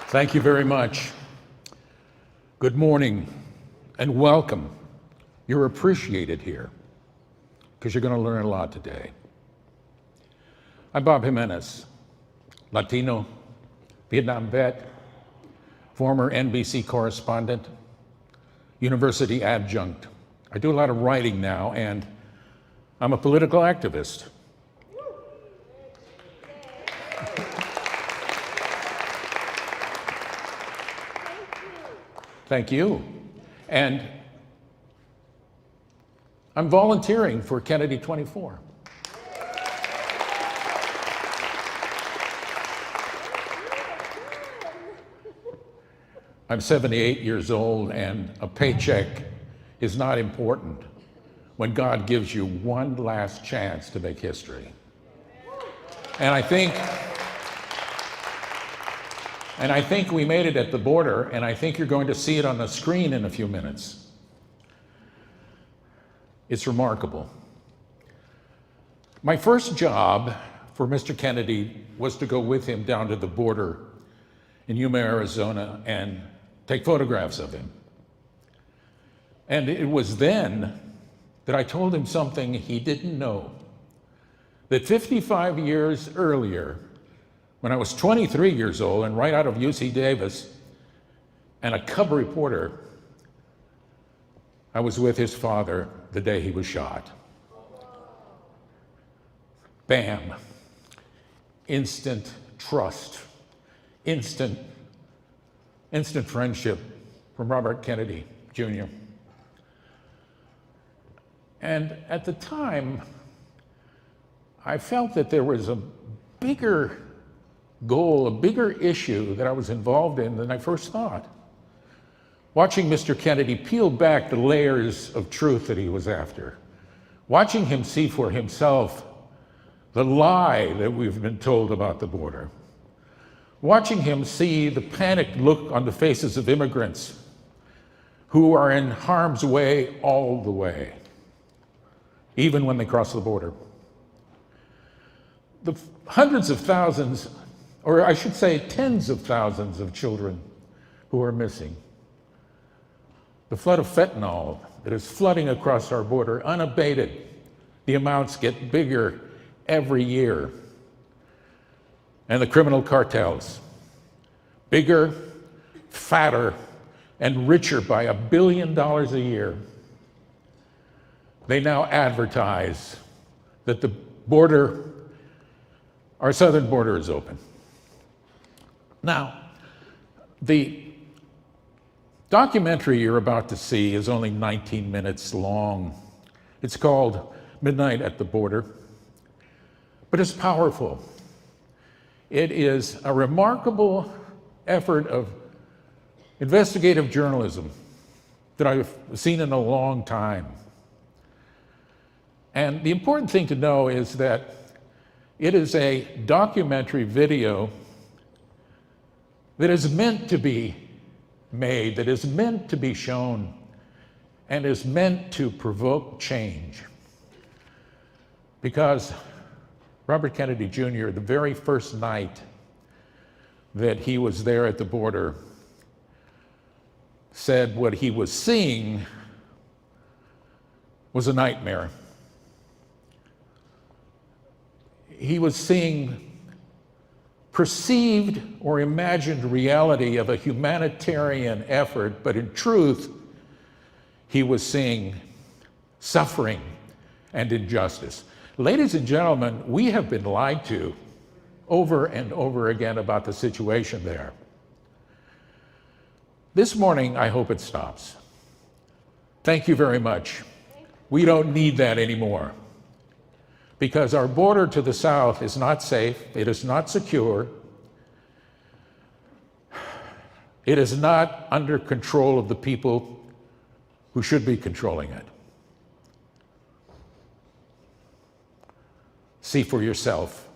Thank you very much. Good morning and welcome. You're appreciated here because you're going to learn a lot today. I'm Bob Jimenez, Latino, Vietnam vet, former NBC correspondent, university adjunct. I do a lot of writing now, and I'm a political activist. Thank you. And I'm volunteering for Kennedy 24. I'm 78 years old, and a paycheck is not important when God gives you one last chance to make history. And I think we made it at the border, and I think you're going to see it on the screen in a few minutes. It's remarkable. My first job for Mr. Kennedy was to go with him down to the border in Yuma, Arizona, and take photographs of him. And it was then that I told him something he didn't know, that 55 years earlier, when I was 23 years old and right out of UC Davis and a cub reporter, I was with his father the day he was shot. Bam. Instant trust, instant friendship from Robert Kennedy Jr. And at the time, I felt that there was a bigger goal, a bigger issue that I was involved in than I first thought. Watching Mr. Kennedy peel back the layers of truth that he was after, watching him see for himself the lie that we've been told about the border, watching him see the panicked look on the faces of immigrants who are in harm's way all the way, even when they cross the border. The hundreds of thousands, or I should say tens of thousands of children who are missing. The flood of fentanyl that is flooding across our border unabated. The amounts get bigger every year. And the criminal cartels, bigger, fatter, and richer by $1 billion a year. They now advertise that the border, our southern border, is open. Now, the documentary you're about to see is only 19 minutes long. It's called Midnight at the Border, but it's powerful. It is a remarkable effort of investigative journalism that I've seen in a long time. And the important thing to know is that it is a documentary video that is meant to be made, that is meant to be shown, and is meant to provoke change. Because Robert Kennedy Jr., the very first night that he was there at the border, said what he was seeing was a nightmare. He was seeing perceived or imagined reality of a humanitarian effort, but in truth, he was seeing suffering and injustice. Ladies and gentlemen, we have been lied to over and over again about the situation there. This morning, I hope it stops. Thank you very much. We don't need that anymore, because our border to the south is not safe, it is not secure, it is not under control of the people who should be controlling it. See for yourself.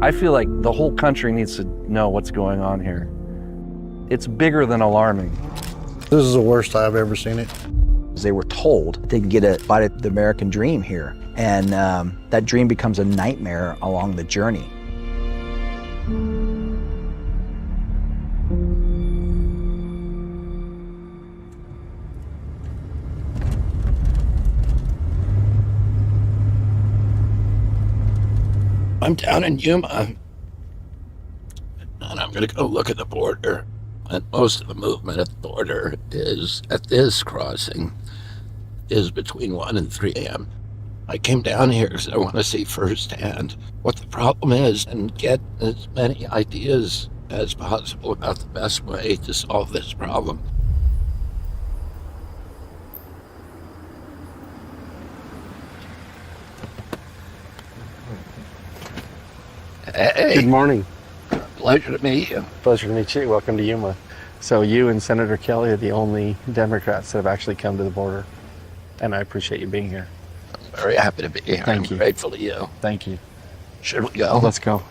I feel like the whole country needs to know what's going on here. It's bigger than alarming. This is the worst I've ever seen it. They were told they could get a bite at the American dream here, and that dream becomes a nightmare along the journey. I'm down in Yuma, and I'm going to go look at the border. And most of the movement at the border is at this crossing is between 1 and 3 a.m. I came down here because I want to see firsthand what the problem is and get as many ideas as possible about the best way to solve this problem. Hey. Good morning. Pleasure to meet you. Pleasure to meet you. Welcome to Yuma. So you and Senator Kelly are the only Democrats that have actually come to the border, and I appreciate you being here. I'm very happy to be here. Thank you. I'm grateful to you. Thank you. Should we go? Let's go.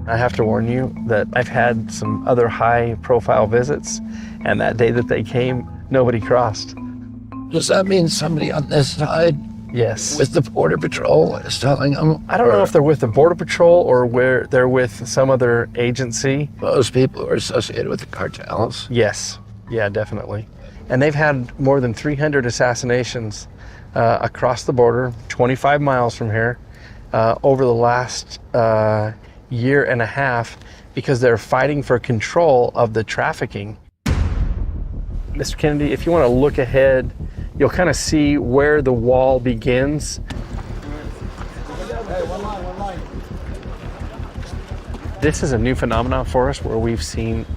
I have to warn you that I've had some other high-profile visits, and that day that they came, nobody crossed. Does that mean somebody on this side Yes. with the Border Patrol is telling them? I don't know if they're with the Border Patrol or where they're with some other agency. Those people who are associated with the cartels. Yes. Yeah, definitely. And they've had more than 300 assassinations across the border, 25 miles from here, over the last year and a half, because they're fighting for control of the trafficking. Mr. Kennedy, if you want to look ahead, you'll kind of see where the wall begins. This is a new phenomenon for us where we've seen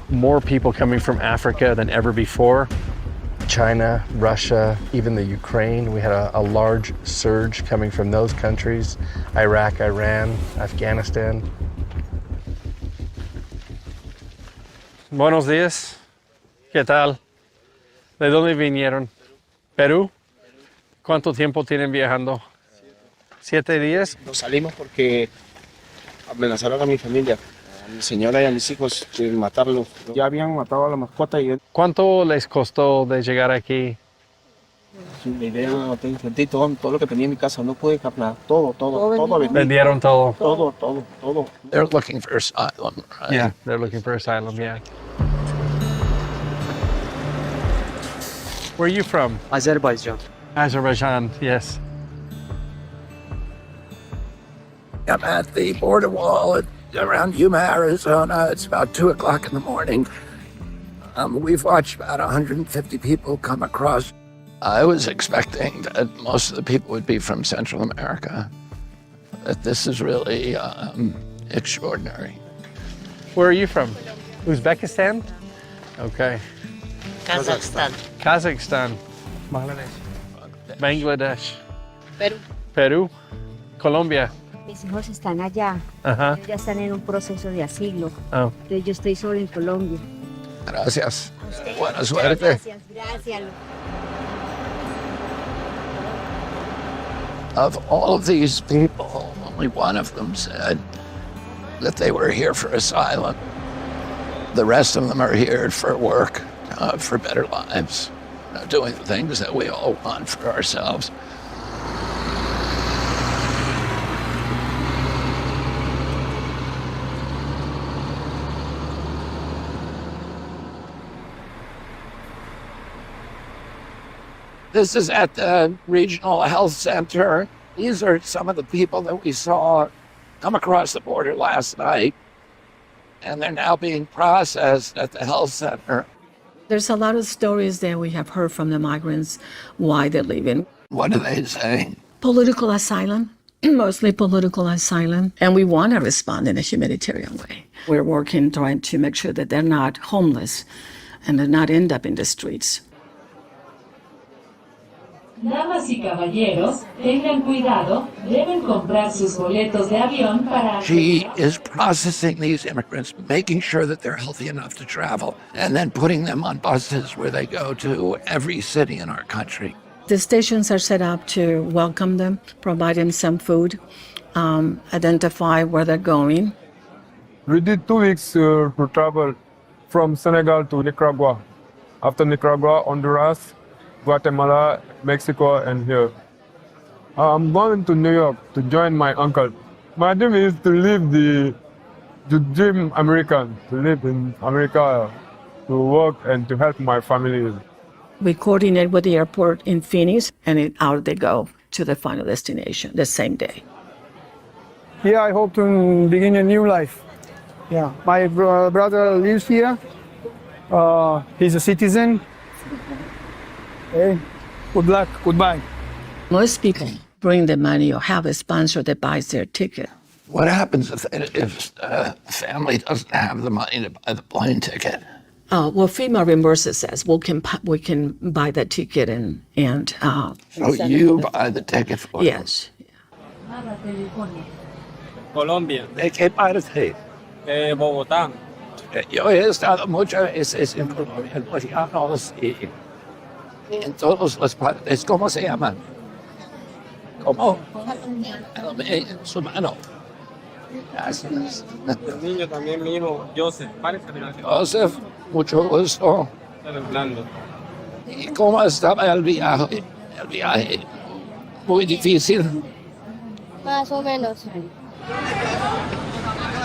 more people coming from Africa than ever before. China, Russia, even the Ukraine. We had a large surge coming from those countries. Iraq, Iran, Afghanistan. Buenos días. ¿Qué tal? ¿De dónde vinieron? ¿Perú? ¿Cuánto tiempo tienen viajando? 7 días. Nos salimos porque amenazaron a mi familia, a mi señora y a mis hijos, de matarlos. Ya habían matado a la mascota y ¿Cuánto les costó de llegar aquí? la idea no tengo sentido. Todo lo que tenía en mi casa, no pude dejar nada. Todo vendí. Vendieron todo. Todo. They're looking for asylum, right? Yeah, they're looking for asylum, yeah. Where are you from? Azerbaijan. Azerbaijan, yes. I'm at the border wall around Yuma, Arizona. It's about 2 o'clock in the morning. We've watched about 150 people come across. I was expecting that most of the people would be from Central America. That this is really extraordinary. Where are you from? Uzbekistan? Okay. Kazakhstan. Kazakhstan. Bangladesh. Perú. Perú. Colombia. Mis hijos están allá. Ajá. Ellos ya están en un proceso de asilo. Oh. Entonces yo estoy solo en Colombia. Gracias. Buena suerte. Gracias. Of all of these people, only one of them said that they were here for asylum. The rest of them are here for work, for better lives, doing the things that we all want for ourselves. This is at the Regional Health Center. These are some of the people that we saw come across the border last night, and they're now being processed at the health center. There's a lot of stories that we have heard from the migrants, why they're leaving. What do they say? Political asylum, mostly political asylum. And we want to respond in a humanitarian way. We're working, trying to make sure that they're not homeless and they're not end up in the streets. Damas y caballeros, tengan cuidado, deben comprar sus boletos de avión para... She is processing these immigrants, making sure that they're healthy enough to travel, and then putting them on buses where they go to every city in our country. The stations are set up to welcome them, provide them some food, identify where they're going. We did 2 weeks to travel from Senegal to Nicaragua. After Nicaragua, Honduras, Guatemala, Mexico, and here. I'm going to New York to join my uncle. My dream is to dream American, to live in America, to work and to help my family. We coordinate with the airport in Phoenix, and out they go to the final destination the same day. Here I hope to begin a new life. Yeah, my brother lives here. He's a citizen. Hey, good luck, goodbye. Most people bring the money or have a sponsor that buys their ticket. What happens if a family doesn't have the money to buy the plane ticket? Well, FEMA reimburses us. We can buy that ticket and So you buy the ticket for them? yes. Colombia, ¿De qué parte? Bogotá. Yo he estado muchas veces en Colombia, en los llanos y en todas las partes. ¿Cómo se llaman? ¿Cómo? En su mano. Gracias. El niño también, mi hijo, Joseph. Joseph, mucho gusto. ¿Y cómo estaba el viaje? El viaje muy difícil. Más o menos.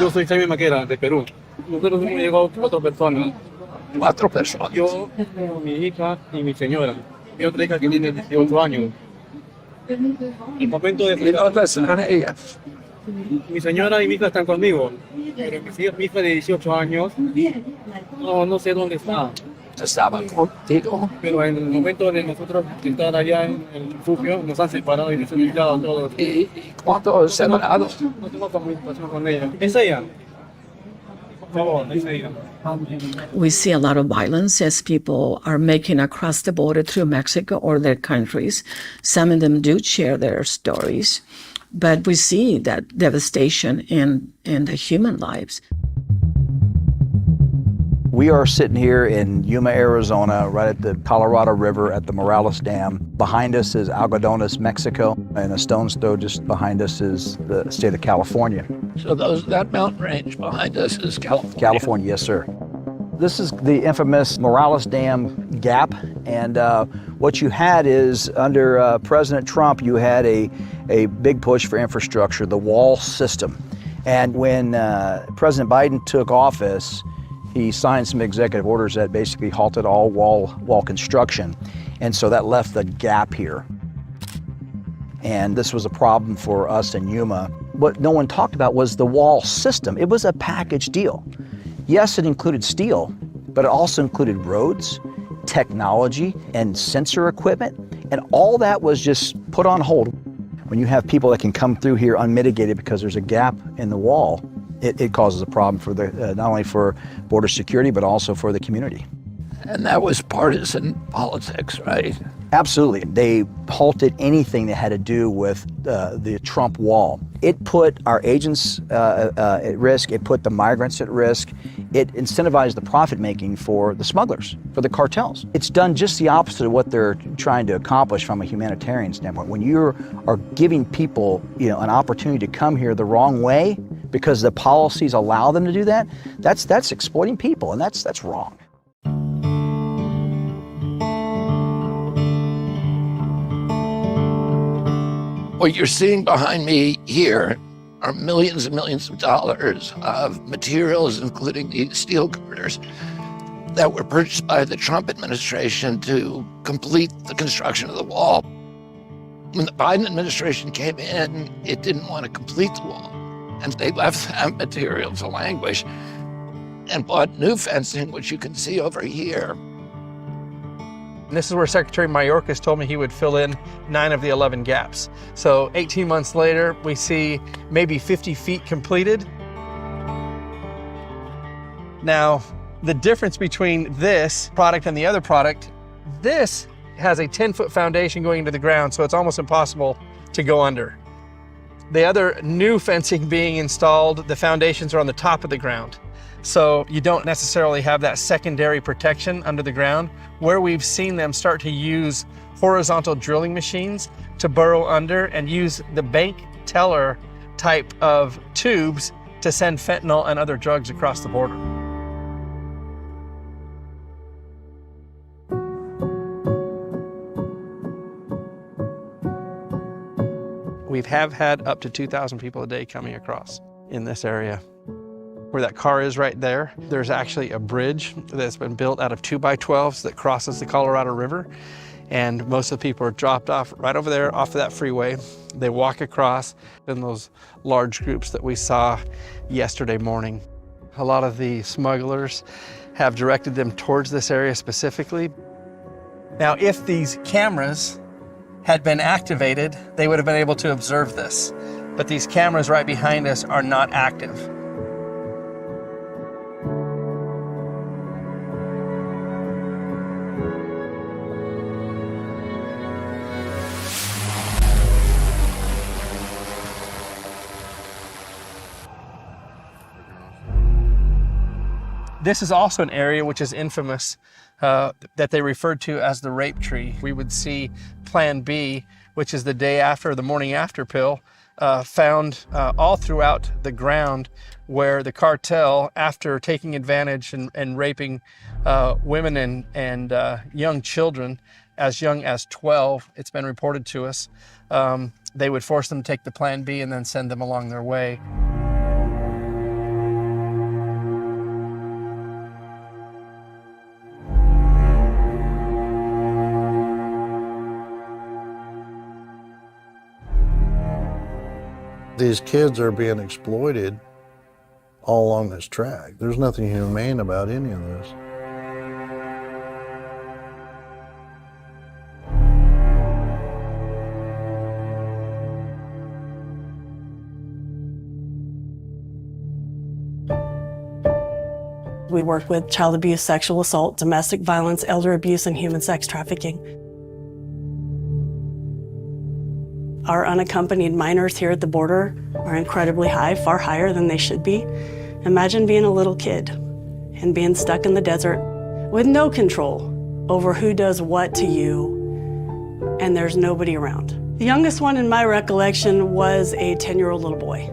Yo soy Jaime Maquera, de Perú. Nosotros hemos llegado 4 personas. 4 personas. Yo, mi hija y mi señora. Mi otra hija que tiene 18 años. El momento ¿Y de... dónde están ellas? Mi señora y mi hija están conmigo. Pero mi hija de 18 años, no sé dónde está. Estaban contigo. Pero en el momento de nosotros estar allá en el refugio, nos han separado y nos han invitado a todos. ¿Y cuántos separados? No tengo comunicación con ella. ¿Es ella? Por favor, es ella. We see a lot of violence as people are making across the border through Mexico or their countries. Some of them do share their stories, but we see that devastation in the human lives. We are sitting here in Yuma, Arizona, right at the Colorado River at the Morales Dam. Behind us is Algodones, Mexico, and a stone's throw just behind us is the state of California. So that mountain range behind us is California. California, yes, sir. This is the infamous Morales Dam gap, and what you had is under President Trump, you had a big push for infrastructure, the wall system. And when President Biden took office, he signed some executive orders that basically halted all wall construction. And so that left the gap here. And this was a problem for us in Yuma. What no one talked about was the wall system. It was a package deal. Yes, it included steel, but it also included roads, technology, and sensor equipment. And all that was just put on hold. When you have people that can come through here unmitigated because there's a gap in the wall, it causes a problem for not only for border security, but also for the community. And that was partisan politics, right? Absolutely. They halted anything that had to do with the Trump wall. It put our agents at risk. It put the migrants at risk. It incentivized the profit making for the smugglers, for the cartels. It's done just the opposite of what they're trying to accomplish from a humanitarian standpoint. When you are giving people, an opportunity to come here the wrong way because the policies allow them to do that, that's exploiting people, and that's wrong. What you're seeing behind me here are millions and millions of dollars of materials, including these steel girders, that were purchased by the Trump administration to complete the construction of the wall. When the Biden administration came in, it didn't want to complete the wall, and they left that material to languish and bought new fencing, which you can see over here. And this is where Secretary Mayorkas told me he would fill in 9 of the 11 gaps. So 18 months later, we see maybe 50 feet completed. Now, the difference between this product and the other product, this has a 10-foot foundation going into the ground, so it's almost impossible to go under. The other new fencing being installed, the foundations are on the top of the ground. So you don't necessarily have that secondary protection under the ground. Where we've seen them start to use horizontal drilling machines to burrow under and use the bank teller type of tubes to send fentanyl and other drugs across the border. We have had up to 2,000 people a day coming across in this area. Where that car is right there, there's actually a bridge that's been built out of 2x12s that crosses the Colorado River. And most of the people are dropped off right over there off of that freeway. They walk across in those large groups that we saw yesterday morning. A lot of the smugglers have directed them towards this area specifically. Now, if these cameras had been activated, they would have been able to observe this. But these cameras right behind us are not active. This is also an area which is infamous that they referred to as the rape tree. We would see Plan B, which is the day after, the morning after pill, found all throughout the ground where the cartel, after taking advantage and raping women and young children as young as 12, it's been reported to us, they would force them to take the Plan B and then send them along their way. These kids are being exploited all along this track. There's nothing humane about any of this. We work with child abuse, sexual assault, domestic violence, elder abuse, and human sex trafficking. Our unaccompanied minors here at the border are incredibly high, far higher than they should be. Imagine being a little kid and being stuck in the desert with no control over who does what to you, and there's nobody around. The youngest one in my recollection was a 10-year-old little boy.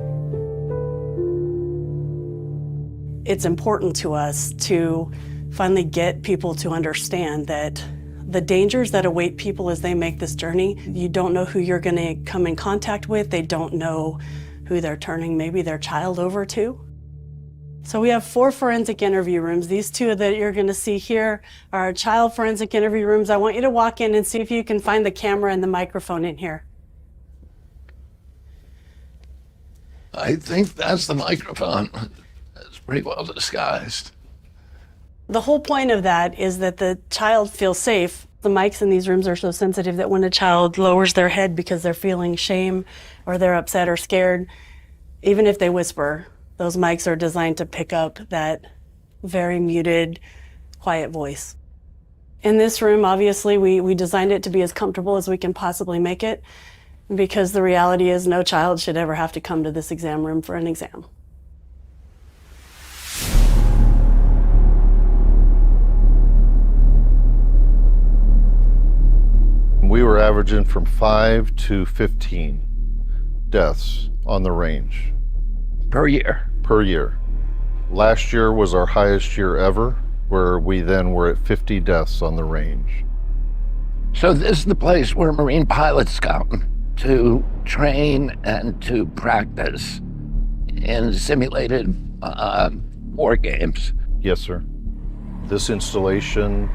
It's important to us to finally get people to understand that the dangers that await people as they make this journey, you don't know who you're going to come in contact with. They don't know who they're turning maybe their child over to. So we have 4 forensic interview rooms. These 2 that you're going to see here are child forensic interview rooms. I want you to walk in and see if you can find the camera and the microphone in here. I think that's the microphone. It's pretty well disguised. The whole point of that is that the child feels safe. The mics in these rooms are so sensitive that when a child lowers their head because they're feeling shame or they're upset or scared, even if they whisper, those mics are designed to pick up that very muted, quiet voice. In this room, obviously, we designed it to be as comfortable as we can possibly make it, because the reality is no child should ever have to come to this exam room for an exam. We were averaging from 5 to 15 deaths on the range. Per year. Per year. Last year was our highest year ever, where we then were at 50 deaths on the range. So this is the place where Marine pilots come to train and to practice in simulated war games. Yes, sir. This installation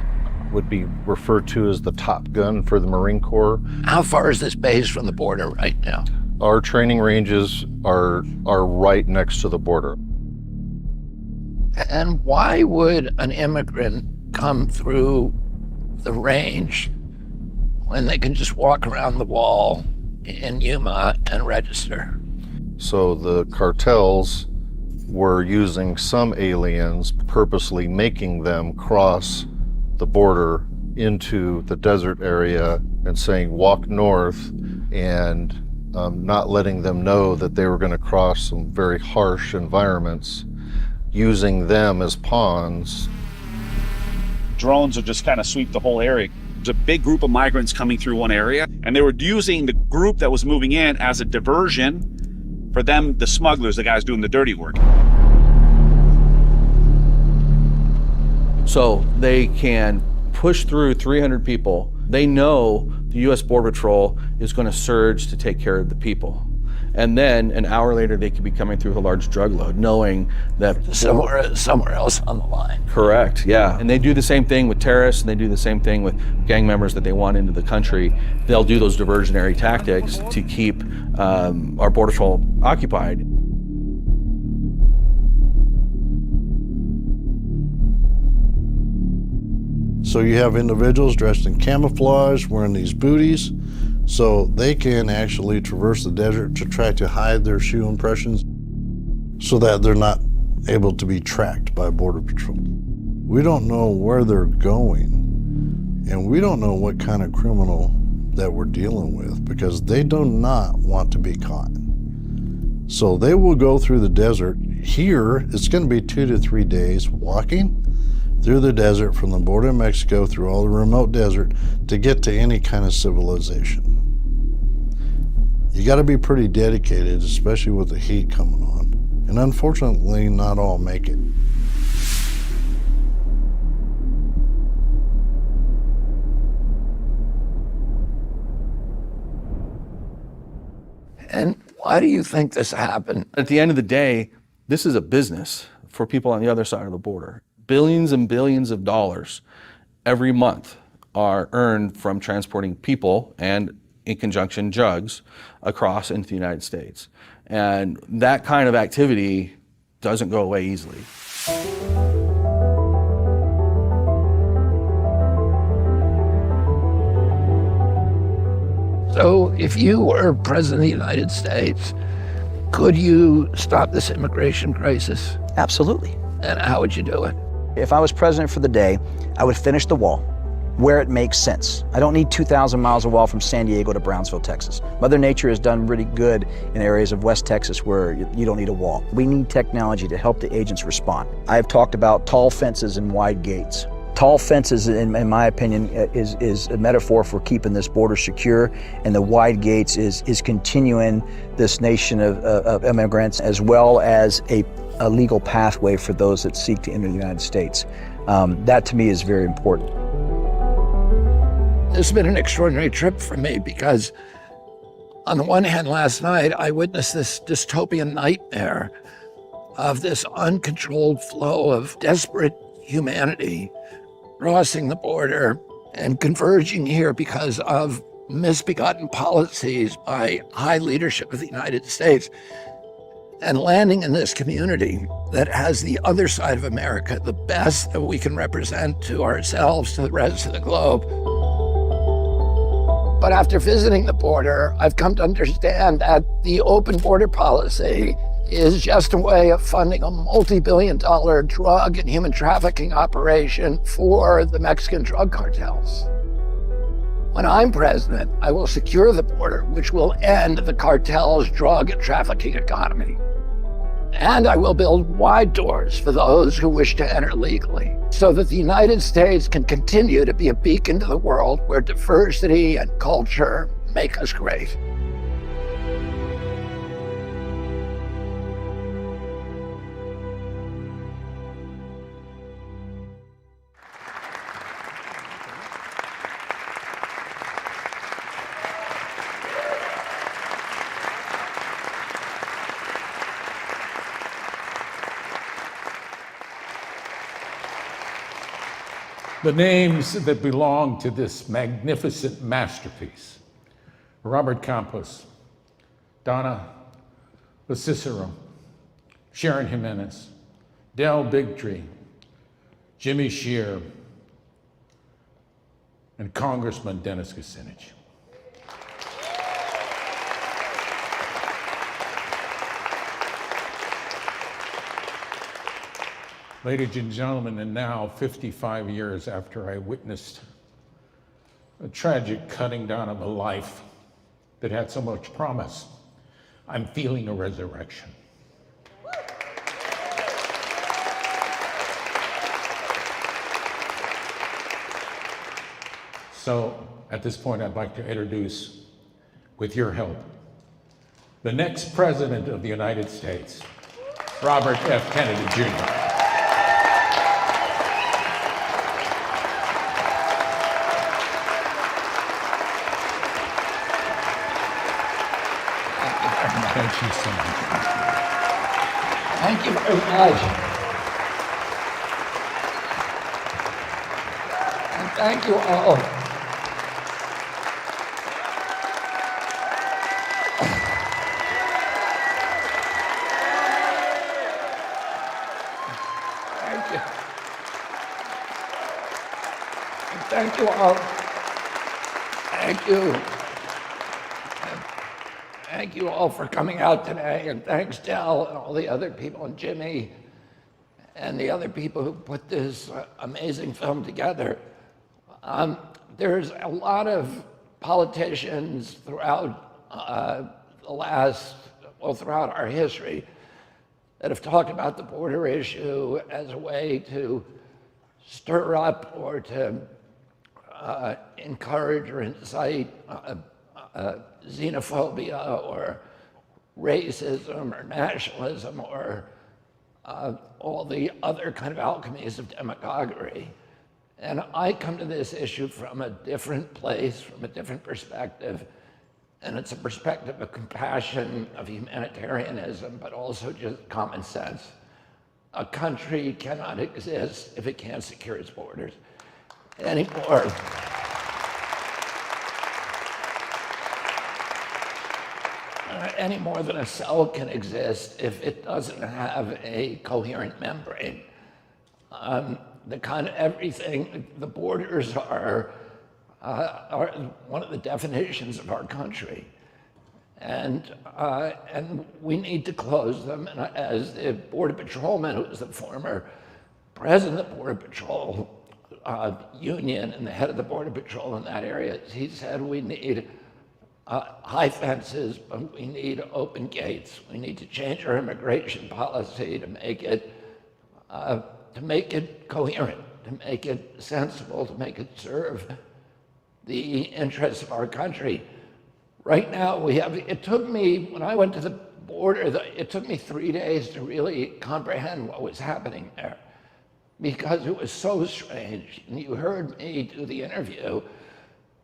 would be referred to as the Top Gun for the Marine Corps. How far is this base from the border right now? Our training ranges are right next to the border. And why would an immigrant come through the range when they can just walk around the wall in Yuma and register? So the cartels were using some aliens, purposely making them cross the border into the desert area and saying walk north, and not letting them know that they were going to cross some very harsh environments using them as pawns. Drones will just kind of sweep the whole area. There's a big group of migrants coming through one area, and they were using the group that was moving in as a diversion for them, the smugglers, the guys doing the dirty work. So they can push through 300 people. They know the U.S. Border Patrol is going to surge to take care of the people. And then an hour later, they could be coming through with a large drug load, knowing that somewhere else on the line. Correct, yeah. And they do the same thing with terrorists, and they do the same thing with gang members that they want into the country. They'll do those diversionary tactics to keep our Border Patrol occupied. So you have individuals dressed in camouflage, wearing these booties, so they can actually traverse the desert to try to hide their shoe impressions so that they're not able to be tracked by Border Patrol. We don't know where they're going, and we don't know what kind of criminal that we're dealing with, because they do not want to be caught. So they will go through the desert. Here, it's going to be 2 to 3 days walking through the desert from the border of Mexico, through all the remote desert, to get to any kind of civilization. You got to be pretty dedicated, especially with the heat coming on. And unfortunately, not all make it. And why do you think this happened? At the end of the day, this is a business for people on the other side of the border. Billions and billions of dollars every month are earned from transporting people and, in conjunction, drugs across into the United States. And that kind of activity doesn't go away easily. So if you were president of the United States, could you stop this immigration crisis? Absolutely. And how would you do it? If I was president for the day, I would finish the wall where it makes sense. I don't need 2,000 miles of wall from San Diego to Brownsville, Texas. Mother Nature has done really good in areas of West Texas where you don't need a wall. We need technology to help the agents respond. I have talked about tall fences and wide gates. Tall fences, in my opinion, is a metaphor for keeping this border secure, and the wide gates is continuing this nation of immigrants, as well as a legal pathway for those that seek to enter the United States. That to me is very important. This has been an extraordinary trip for me because on the one hand, last night I witnessed this dystopian nightmare of this uncontrolled flow of desperate humanity crossing the border and converging here because of misbegotten policies by high leadership of the United States, and landing in this community that has the other side of America, the best that we can represent to ourselves, to the rest of the globe. But after visiting the border, I've come to understand that the open border policy is just a way of funding a multi-billion-dollar drug and human trafficking operation for the Mexican drug cartels. When I'm president, I will secure the border, which will end the cartel's drug and trafficking economy. And I will build wide doors for those who wish to enter legally, so that the United States can continue to be a beacon to the world where diversity and culture make us great. The names that belong to this magnificent masterpiece: Robert Campos, Donna Cicero, Sharon Jimenez, Del Bigtree, Jimmy Shear, and Congressman Dennis Kucinich. Ladies and gentlemen, and now 55 years after I witnessed a tragic cutting down of a life that had so much promise, I'm feeling a resurrection. So at this point, I'd like to introduce, with your help, the next President of the United States, Robert F. Kennedy Jr. Thank you so much. Thank you very much. And thank you all. Thank you. And thank you all. Thank you. Thank you all for coming out today, and thanks Del and all the other people, and Jimmy, and the other people who put this amazing film together. There's a lot of politicians throughout throughout our history that have talked about the border issue as a way to stir up or to encourage or incite xenophobia or racism or nationalism or all the other kind of alchemies of demagoguery. And I come to this issue from a different place, from a different perspective, and it's a perspective of compassion, of humanitarianism, but also just common sense. A country cannot exist if it can't secure its borders anymore. Any more than a cell can exist if it doesn't have a coherent membrane. The kind of everything, the borders are one of the definitions of our country. And we need to close them. And as the Border Patrolman, who was the former president of the Border Patrol Union and the head of the Border Patrol in that area, he said we need high fences, but we need open gates. We need to change our immigration policy to make it coherent, to make it sensible, to make it serve the interests of our country. Right now, it took me, when I went to the border, it took me 3 days to really comprehend what was happening there because it was so strange. And you heard me do the interview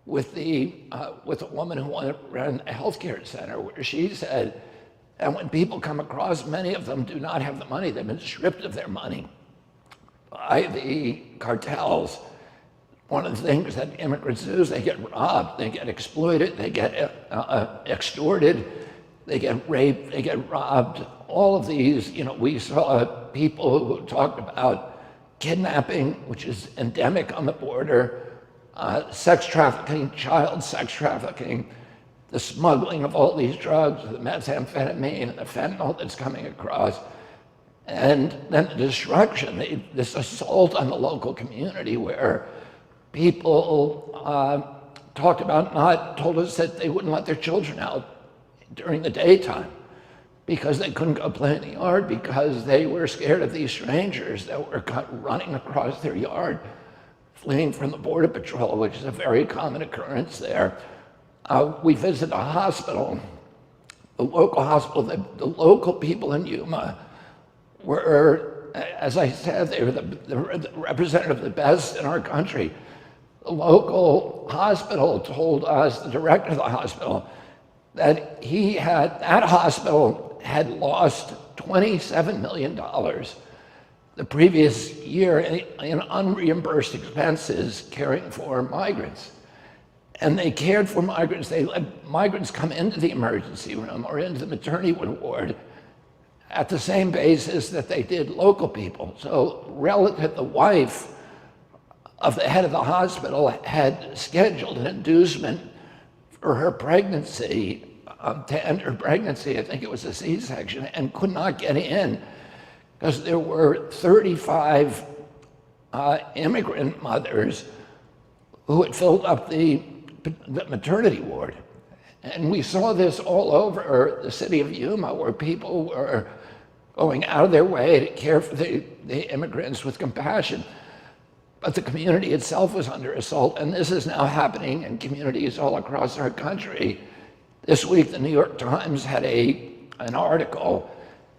with a woman who ran a healthcare center where she said, and when people come across, many of them do not have the money. They've been stripped of their money by the cartels. One of the things that immigrants do is they get robbed, they get exploited, they get extorted, they get raped, they get robbed. All of these, we saw people who talked about kidnapping, which is endemic on the border, sex trafficking, child sex trafficking, the smuggling of all these drugs, the methamphetamine and the fentanyl that's coming across, and then the destruction, this assault on the local community where people told us that they wouldn't let their children out during the daytime because they couldn't go play in the yard because they were scared of these strangers that were running across their yard, fleeing from the Border Patrol, which is a very common occurrence there. We visited a hospital, the local hospital. The local people in Yuma were, as I said, they were the representative of the best in our country. The local hospital told us, the director of the hospital, that that hospital had lost $27 million the previous year in unreimbursed expenses caring for migrants. And they cared for migrants. They let migrants come into the emergency room or into the maternity ward at the same basis that they did local people. So the wife of the head of the hospital had scheduled an inducement for her pregnancy, to end her pregnancy, I think it was a C-section, and could not get in because there were 35 immigrant mothers who had filled up the maternity ward. And we saw this all over the city of Yuma, where people were going out of their way to care for the immigrants with compassion. but the community itself was under assault, and this is now happening in communities all across our country. This week, the New York Times had an article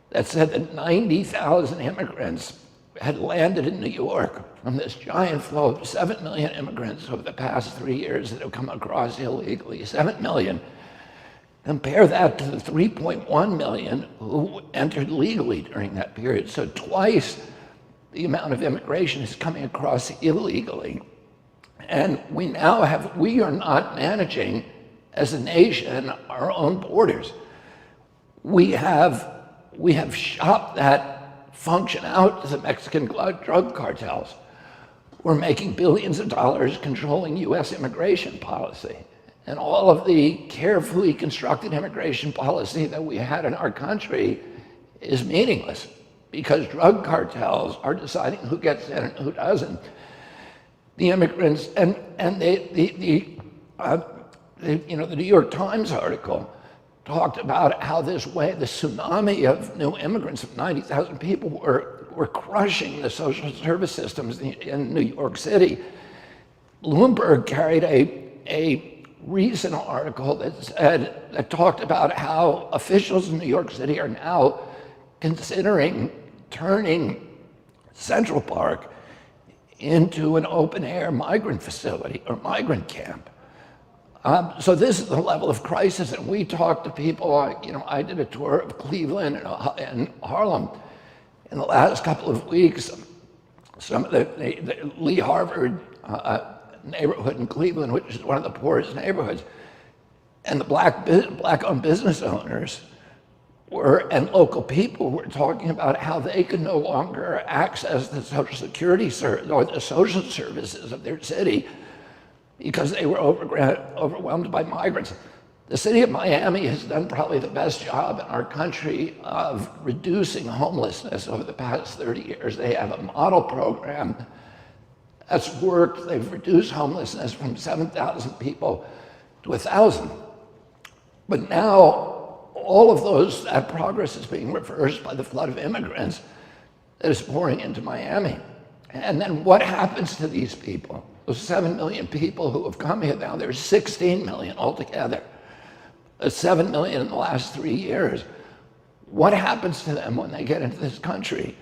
that said that 90,000 immigrants had landed in New York from this giant flow of 7 million immigrants over the past 3 years that have come across illegally. 7 million. Compare that to the 3.1 million who entered legally during that period. So twice the amount of immigration is coming across illegally. And we are not managing as a nation our own borders. We have shopped that function out to the Mexican drug cartels. We're making billions of dollars controlling US immigration policy. And all of the carefully constructed immigration policy that we had in our country is meaningless because drug cartels are deciding who gets in and who doesn't. The immigrants and the New York Times article talked about how the tsunami of new immigrants of 90,000 people were crushing the social service systems in New York City. Bloomberg carried a recent article that talked about how officials in New York City are now considering turning Central Park into an open-air migrant facility or migrant camp. So this is the level of crisis, and we talked to people. I did a tour of Cleveland and Harlem in the last couple of weeks. Some of the Lee Harvard neighborhood in Cleveland, which is one of the poorest neighborhoods, and the black-owned business owners and local people were talking about how they could no longer access the Social Security or the social services of their city because they were overwhelmed by migrants. The city of Miami has done probably the best job in our country of reducing homelessness over the past 30 years. They have a model program that's worked. They've reduced homelessness from 7,000 people to 1,000. But now all of that progress is being reversed by the flood of immigrants that is pouring into Miami. And then what happens to these people? Those 7 million people who have come here now, there's 16 million altogether. 7 million in the last 3 years. What happens to them when they get into this country?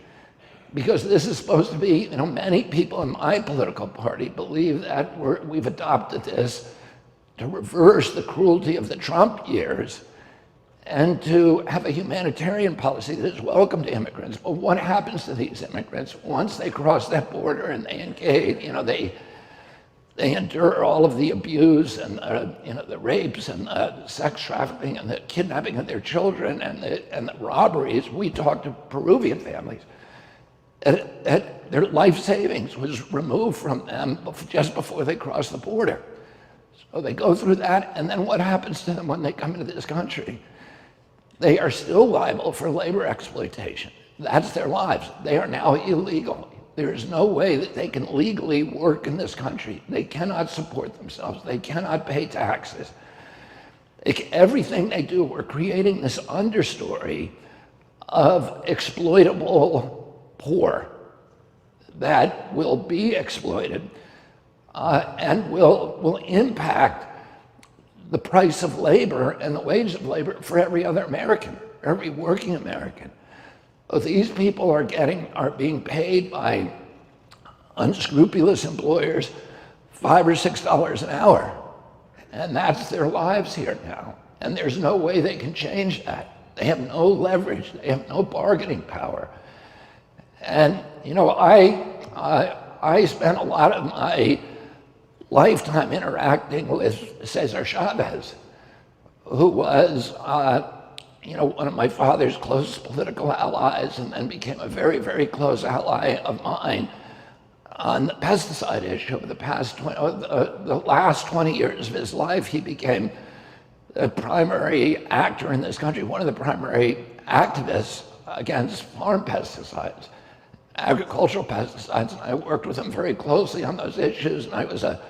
Because this is supposed to be, many people in my political party believe that we've adopted this to reverse the cruelty of the Trump years and to have a humanitarian policy that is welcome to immigrants. But what happens to these immigrants once they cross that border and they engage, they endure all of the abuse and the rapes and the sex trafficking and the kidnapping of their children and the robberies. We talked to Peruvian families. Their life savings was removed from them just before they crossed the border. So they go through that, and then what happens to them when they come into this country? They are still liable for labor exploitation. That's their lives. They are now illegal. There is no way that they can legally work in this country. They cannot support themselves. They cannot pay taxes. Everything they do, we're creating this understory of exploitable poor that will be exploited and will impact the price of labor and the wage of labor for every other American, every working American. These people are being paid by unscrupulous employers $5 or $6 an hour, and that's their lives here now. And there's no way they can change that. They have no leverage. They have no bargaining power. And I spent a lot of my lifetime interacting with Cesar Chavez, who was one of my father's closest political allies and then became a very, very close ally of mine on the pesticide issue. Over the last 20 years of his life, he became the primary actor in this country, one of the primary activists against farm pesticides, agricultural pesticides, and I worked with him very closely on those issues, and I was a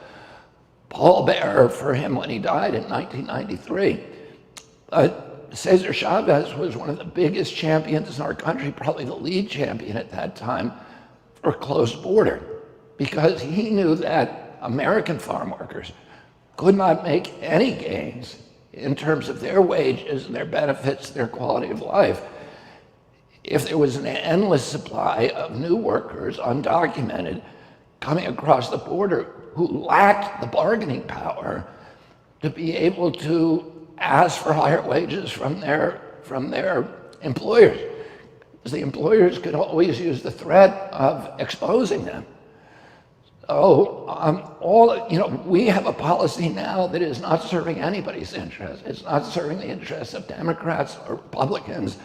pallbearer for him when he died in 1993. Cesar Chavez was one of the biggest champions in our country, probably the lead champion at that time, for a closed border. because he knew that American farm workers could not make any gains in terms of their wages and their benefits, their quality of life, if there was an endless supply of new workers, undocumented, coming across the border who lacked the bargaining power to be able to ask for higher wages from their employers. Because the employers could always use the threat of exposing them. So, we have a policy now that is not serving anybody's interest. It's not serving the interests of Democrats or Republicans.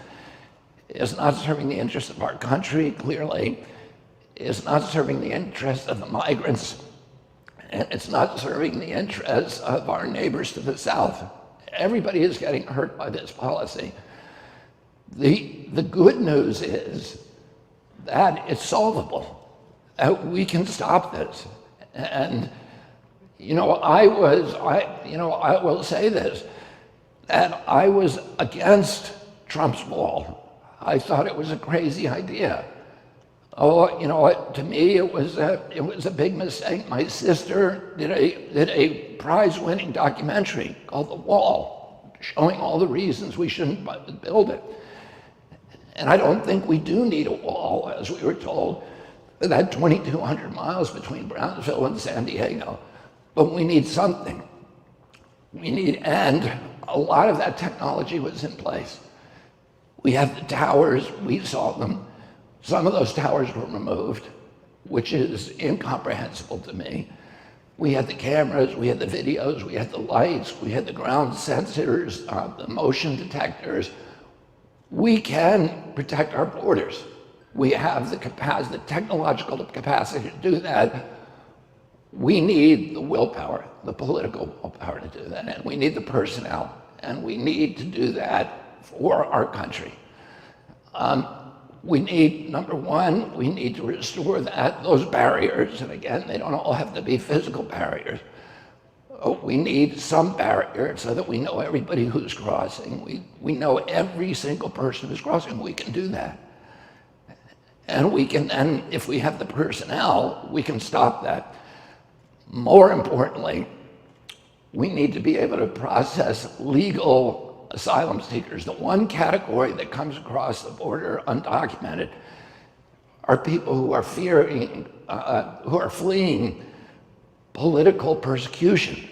It's not serving the interests of our country, clearly. It's not serving the interests of the migrants. And it's not serving the interests of our neighbors to the south. Everybody is getting hurt by this policy. The good news is that it's solvable. We can stop this. And, I will say this, that I was against Trump's wall. I thought it was a crazy idea. To me, it was a big mistake. My sister did a prize-winning documentary called The Wall, showing all the reasons we shouldn't build it. And I don't think we do need a wall, as we were told, that 2,200 miles between Brownsville and San Diego. But we need something. And a lot of that technology was in place. We have the towers, we saw them. Some of those towers were removed, which is incomprehensible to me. We had the cameras, we had the videos, we had the lights, we had the ground sensors, the motion detectors. We can protect our borders. We have the capacity, the technological capacity to do that. We need the willpower, the political willpower to do that, and we need the personnel, and we need to do that for our country. We need, number one, we need to restore those barriers, and again, they don't all have to be physical barriers. We need some barrier so that we know everybody who's crossing. We know every single person who's crossing. We can do that. And if we have the personnel, we can stop that. More importantly, we need to be able to process legal asylum seekers. The one category that comes across the border undocumented are people who are fleeing political persecution.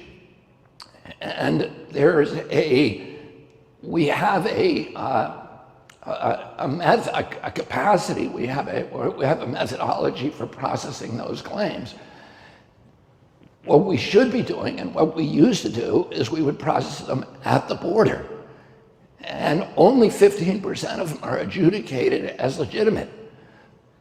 And we have a capacity, we have a methodology for processing those claims. What we should be doing, and what we used to do, is we would process them at the border. And only 15% of them are adjudicated as legitimate.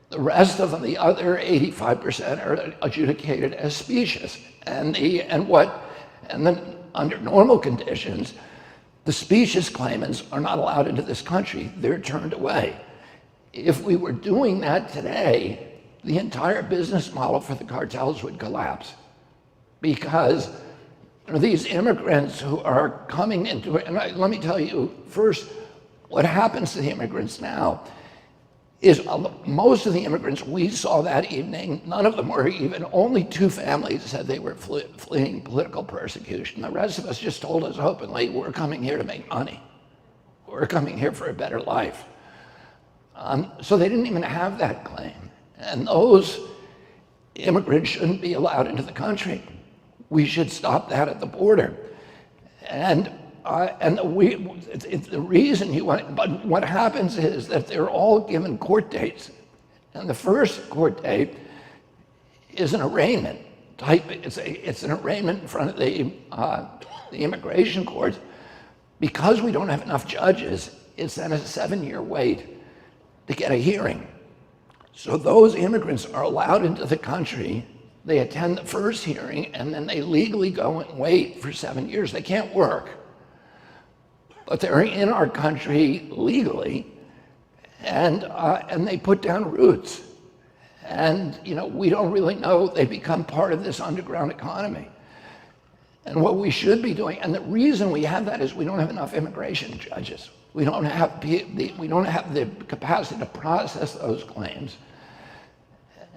The rest of them, the other 85%, are adjudicated as specious. And then under normal conditions, the specious claimants are not allowed into this country. They're turned away. If we were doing that today, the entire business model for the cartels would collapse. Because these immigrants who are coming into it, and let me tell you first, what happens to the immigrants now is most of the immigrants we saw that evening, none of them were even, only 2 families said they were fleeing political persecution. The rest of us just told us openly, we're coming here to make money. We're coming here for a better life. So they didn't even have that claim. And those immigrants shouldn't be allowed into the country. We should stop that at the border. And the reason but what happens is that they're all given court dates. And the first court date is an arraignment type. It's an arraignment in front of the immigration courts. Because we don't have enough judges, it's then a 7-year wait to get a hearing. So those immigrants are allowed into the country. They attend the first hearing, and then they legally go and wait for 7 years. They can't work. But they're in our country legally, and they put down roots. And we don't really know, they become part of this underground economy. And what we should be doing, and the reason we have that is we don't have enough immigration judges. We don't have the capacity to process those claims.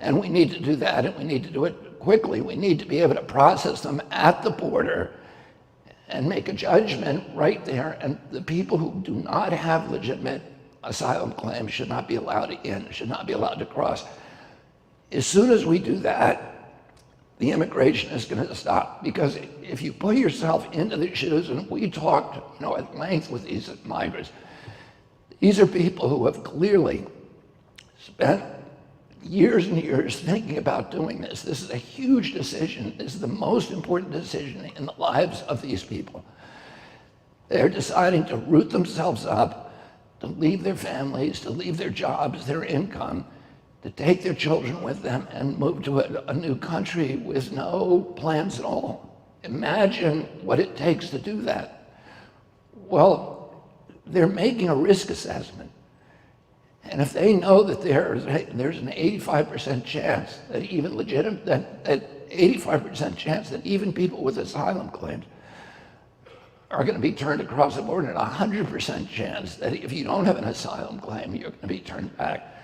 And we need to do that, and we need to do it quickly. We need to be able to process them at the border and make a judgment right there. And the people who do not have legitimate asylum claims should not be allowed in, should not be allowed to cross. As soon as we do that, the immigration is going to stop. Because if you put yourself into the shoes, and we talked, at length with these migrants, these are people who have clearly spent years and years thinking about doing this. This is a huge decision. This is the most important decision in the lives of these people. They're deciding to root themselves up, to leave their families, to leave their jobs, their income, to take their children with them and move to a new country with no plans at all. Imagine what it takes to do that. Well, they're making a risk assessment. And if they know that there's an 85% chance that even that 85% chance that even people with asylum claims are going to be turned across the border, and a 100% chance that if you don't have an asylum claim, you're going to be turned back.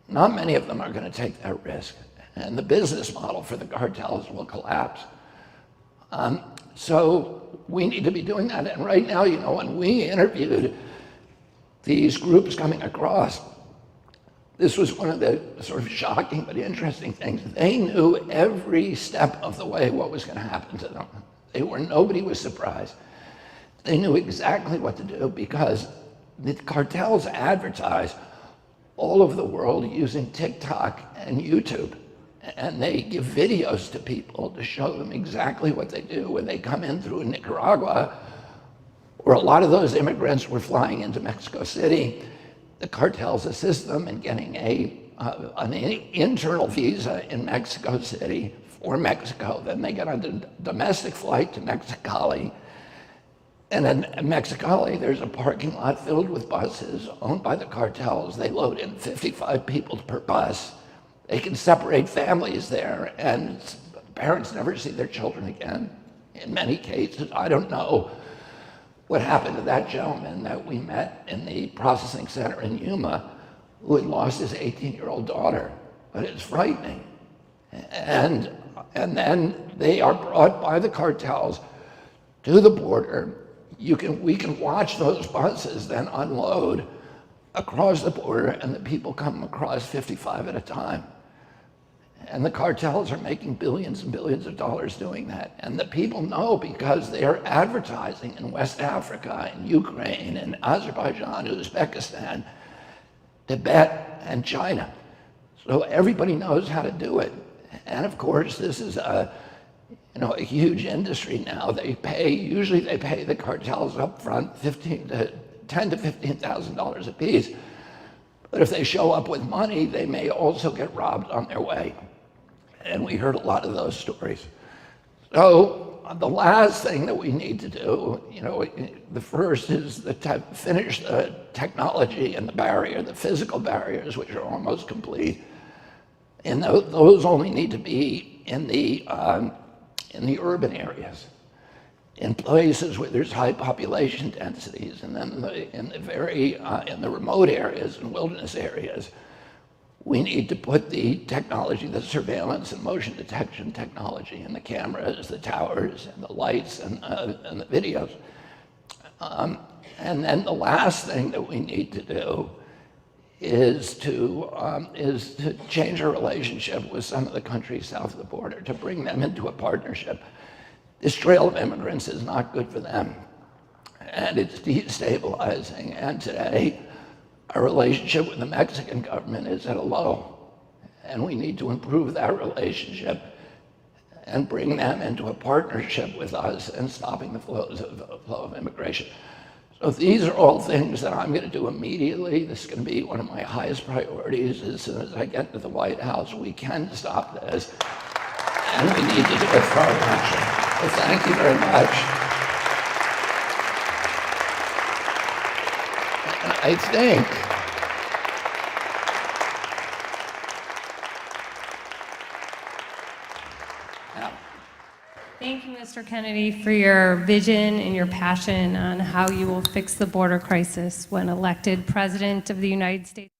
Not many of them are going to take that risk, and the business model for the cartels will collapse. So we need to be doing that. And right now, when we interviewed these groups coming across, this was one of the sort of shocking but interesting things. They knew every step of the way what was going to happen to them. Nobody was surprised. They knew exactly what to do because the cartels advertise all over the world using TikTok and YouTube. And they give videos to people to show them exactly what they do when they come in through Nicaragua, where a lot of those immigrants were flying into Mexico City. The cartels assist them in getting an internal visa in Mexico City for Mexico. Then they get on a domestic flight to Mexicali. And in Mexicali, there's a parking lot filled with buses owned by the cartels. They load in 55 people per bus. They can separate families there, and parents never see their children again. In many cases, I don't know what happened to that gentleman that we met in the processing center in Yuma who had lost his 18-year-old daughter, but it's frightening. And then they are brought by the cartels to the border. We can watch those buses then unload across the border, and the people come across 55 at a time. And the cartels are making billions and billions of dollars doing that. And the people know because they are advertising in West Africa, in Ukraine, in Azerbaijan, Uzbekistan, Tibet, and China. So everybody knows how to do it. And of course, this is a huge industry now. Usually they pay the cartels up front $10,000 to $15,000 a piece. But if they show up with money, they may also get robbed on their way. And we heard a lot of those stories. So the last thing that we need to do, the first is finish the technology and the physical barriers, which are almost complete. And those only need to be in the urban areas, in places where there's high population densities, and then in the remote areas and wilderness areas. We need to put the technology, the surveillance and motion detection technology, and the cameras, the towers, and the lights, and the videos. And then the last thing that we need to do is to change our relationship with some of the countries south of the border, to bring them into a partnership. This trail of immigrants is not good for them, and it's destabilizing. And today, our relationship with the Mexican government is at a low, and we need to improve that relationship and bring them into a partnership with us in stopping the flow of immigration. So these are all things that I'm going to do immediately. This is going to be one of my highest priorities as soon as I get to the White House. We can stop this, and we need to do it for our country. So thank you very much. And I think Thank you, Mr. Kennedy, for your vision and your passion on how you will fix the border crisis when elected President of the United States.